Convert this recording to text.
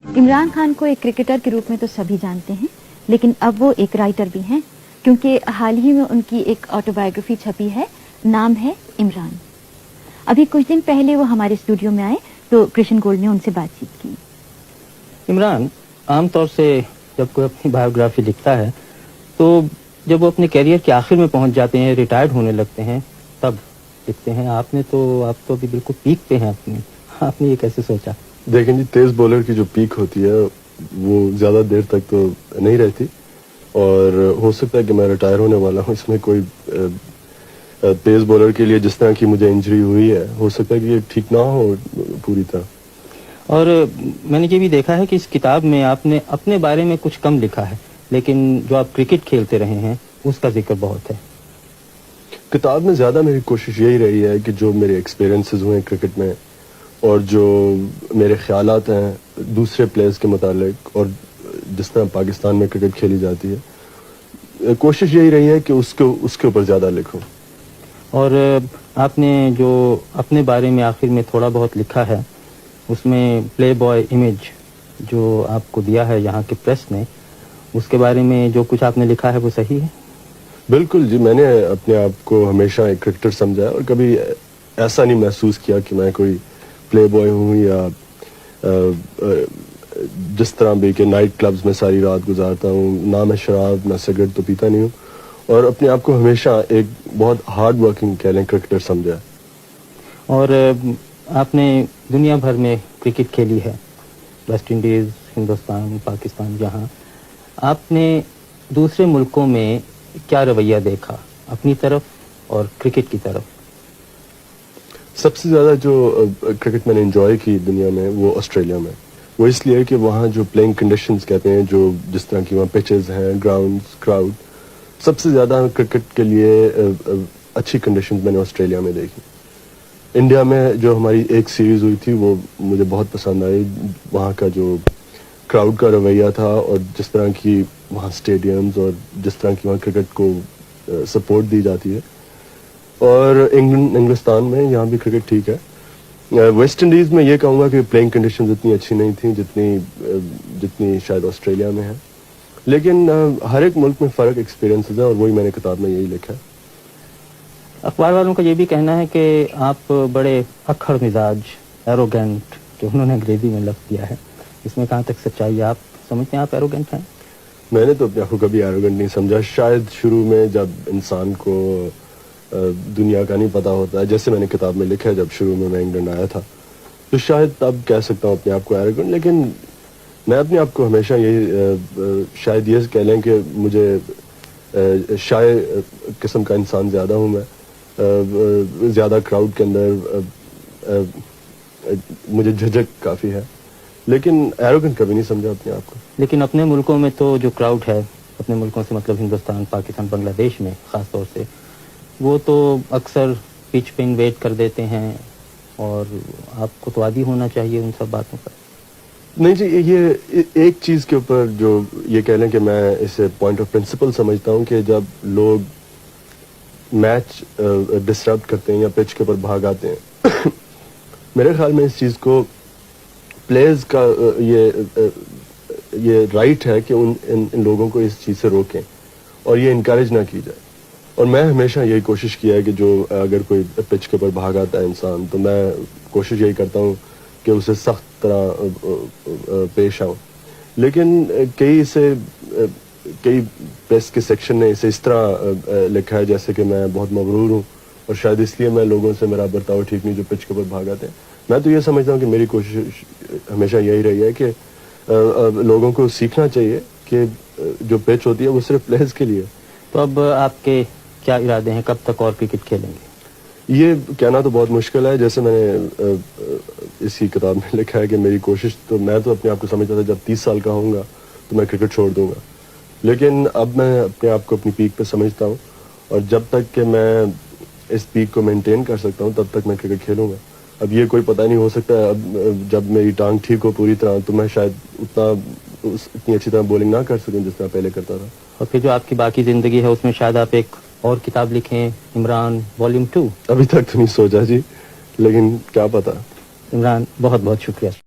इमरान खान को एक क्रिकेटर के रूप में तो सभी जानते हैं, लेकिन अब वो एक राइटर भी हैं, क्योंकि हाल ही में उनकी एक ऑटोबायोग्राफी छपी है, नाम है इमरान। अभी कुछ दिन पहले वो हमारे स्टूडियो में आए तो कृष्ण गोल्ड ने उनसे बातचीत की। इमरान आमतौर से जब कोई अपनी बायोग्राफी लिखता है तो जब वो अपने कैरियर के आखिर में पहुंच जाते हैं, रिटायर्ड होने लगते हैं, तब लिखते हैं। आप तो अभी बिल्कुल पीक पे हैं अपनी। आपने ये कैसे सोचा? देखें जी, तेज बॉलर की जो पीक होती है वो ज़्यादा देर तक तो नहीं रहती, और हो सकता है कि मैं रिटायर होने वाला हूँ। इसमें कोई तेज बॉलर के लिए जिस तरह की मुझे इंजरी हुई है, हो सकता है कि ये ठीक ना हो पूरी तरह। और मैंने ये भी देखा है कि इस किताब में आपने अपने बारे में कुछ कम लिखा है, लेकिन जो आप क्रिकेट खेलते रहे हैं उसका जिक्र बहुत है। किताब में ज़्यादा मेरी कोशिश यही रही है कि जो मेरे एक्सपीरियंसेस हुए क्रिकेट में और जो मेरे ख्यालात हैं दूसरे प्लेयर्स के मुतालिक और जिस तरह पाकिस्तान में क्रिकेट खेली जाती है, कोशिश यही रही है कि उसके ऊपर ज़्यादा लिखूं। और आपने जो अपने बारे में आखिर में थोड़ा बहुत लिखा है, उसमें प्ले बॉय इमेज जो आपको दिया है यहाँ के प्रेस ने, उसके बारे में जो कुछ आपने लिखा है वो सही है? बिल्कुल जी, मैंने अपने आप को हमेशा एक क्रिकेटर समझा है और कभी ऐसा नहीं महसूस किया कि मैं कोई प्ले बॉय हूँ या जिस तरह भी कि नाइट क्लब्स में सारी रात गुजारता हूँ। ना मैं शराब ना सिगरेट तो पीता नहीं हूँ, और अपने आप को हमेशा एक बहुत हार्ड वर्किंग कह लें क्रिकेटर समझा है। और आपने दुनिया भर में क्रिकेट खेली है, वेस्ट इंडीज़, हिंदुस्तान, पाकिस्तान, जहाँ आपने दूसरे मुल्कों में क्या रवैया देखा अपनी तरफ और क्रिकेट की तरफ? सबसे ज़्यादा जो क्रिकेट मैंने एंजॉय की दुनिया में वो ऑस्ट्रेलिया में। वो इसलिए कि वहाँ जो प्लेइंग कंडीशंस कहते हैं, जो जिस तरह की वहाँ पिचेस हैं, ग्राउंड्स, क्राउड, सबसे ज़्यादा क्रिकेट के लिए अच्छी कंडीशंस मैंने ऑस्ट्रेलिया में देखी। इंडिया में जो हमारी एक सीरीज़ हुई थी वो मुझे बहुत पसंद आई। वहाँ का जो क्राउड का रवैया था और जिस तरह की वहाँ स्टेडियम्स और जिस तरह की वहाँ क्रिकेट को सपोर्ट दी जाती है। और इंग्लिस्तान में यहाँ भी क्रिकेट ठीक है। वेस्ट इंडीज़ में ये कहूँगा कि प्लेइंग कंडीशंस इतनी अच्छी नहीं थी जितनी शायद ऑस्ट्रेलिया में है, लेकिन हर एक मुल्क में फ़र्क एक्सपीरियंसेस है और वही मैंने किताब में यही लिखा है। अखबार वालों का ये भी कहना है कि आप बड़े अक्खड़ मिजाज, एरोगेंट, जो उन्होंने अंग्रेजी में लफ्ज़ दिया है, इसमें कहाँ तक सच्चाई है? आप समझते हैं आप एरोगेंट हैं? मैंने तो अपने आप को कभी एरोगेंट नहीं समझा। शायद शुरू में जब इंसान को दुनिया का नहीं पता होता है, जैसे मैंने किताब में लिखा है, जब शुरू में मैं इंग्लैंड आया था, तो शायद तब कह सकता हूँ अपने आप को एरोगेंट। लेकिन मैं अपने आप को हमेशा यही शायद ये कह लें कि मुझे शायद किस्म का इंसान ज़्यादा हूँ मैं। ज़्यादा क्राउड के अंदर मुझे झिझक काफ़ी है, लेकिन एरोगेंट कभी नहीं समझा अपने आप को। लेकिन अपने मुल्कों में तो जो क्राउड है, अपने मुल्कों से मतलब हिंदुस्तान, पाकिस्तान, बांग्लादेश में ख़ास तौर से, वो तो अक्सर पिच पे इन्वेट कर देते हैं, और आपको तो आदी होना चाहिए उन सब बातों पर। नहीं जी, ये एक चीज़ के ऊपर जो ये कह लें कि मैं इसे पॉइंट ऑफ प्रिंसिपल समझता हूँ कि जब लोग मैच डिस्टर्ब करते हैं या पिच के ऊपर भाग आते हैं मेरे ख्याल में इस चीज़ को प्लेयर्स का ये राइट है कि इन लोगों को इस चीज़ से रोकें और ये इनकरेज ना की जाए। और मैं हमेशा यही कोशिश किया है कि जो अगर कोई पिच के ऊपर भाग आता है इंसान, तो मैं कोशिश यही करता हूँ कि उसे सख्त तरह पेश आऊँ। लेकिन कई प्रेस के सेक्शन ने इसे इस तरह लिखा है जैसे कि मैं बहुत मगरूर हूँ और शायद इसलिए मैं लोगों से मेरा बर्ताव ठीक नहीं जो पिच के ऊपर भाग आते हैं। मैं तो ये समझता हूँ कि मेरी कोशिश हमेशा यही रही है कि लोगों को सीखना चाहिए कि जो पिच होती है वो सिर्फ प्लेयर्स के लिए। तो अब आपके क्या इरादे हैं, कब तक और क्रिकेट खेलेंगे? ये कहना तो बहुत मुश्किल है। जैसे मैंने इसी किताब में लिखा है कि मेरी कोशिश, तो मैं तो अपने आप को समझता था जब 30 साल का होऊंगा तो मैं क्रिकेट छोड़ दूंगा, लेकिन अब मैं अपने आप को अपनी पीक पे समझता हूँ और जब तक कि मैं इस पीक को मेंटेन कर सकता हूँ तब तक मैं क्रिकेट खेलूंगा। अब ये कोई पता नहीं, हो सकता है अब जब मेरी टांग ठीक हो पूरी तरह तो मैं शायद इतनी अच्छी तरह बॉलिंग ना कर सकूं जिस तरह पहले करता था। और फिर जो आपकी बाकी ज़िंदगी है उसमें शायद आप एक और किताब लिखें, इमरान वॉल्यूम 2? अभी तक तो नहीं सोचा जी, लेकिन क्या पता। इमरान, बहुत बहुत शुक्रिया।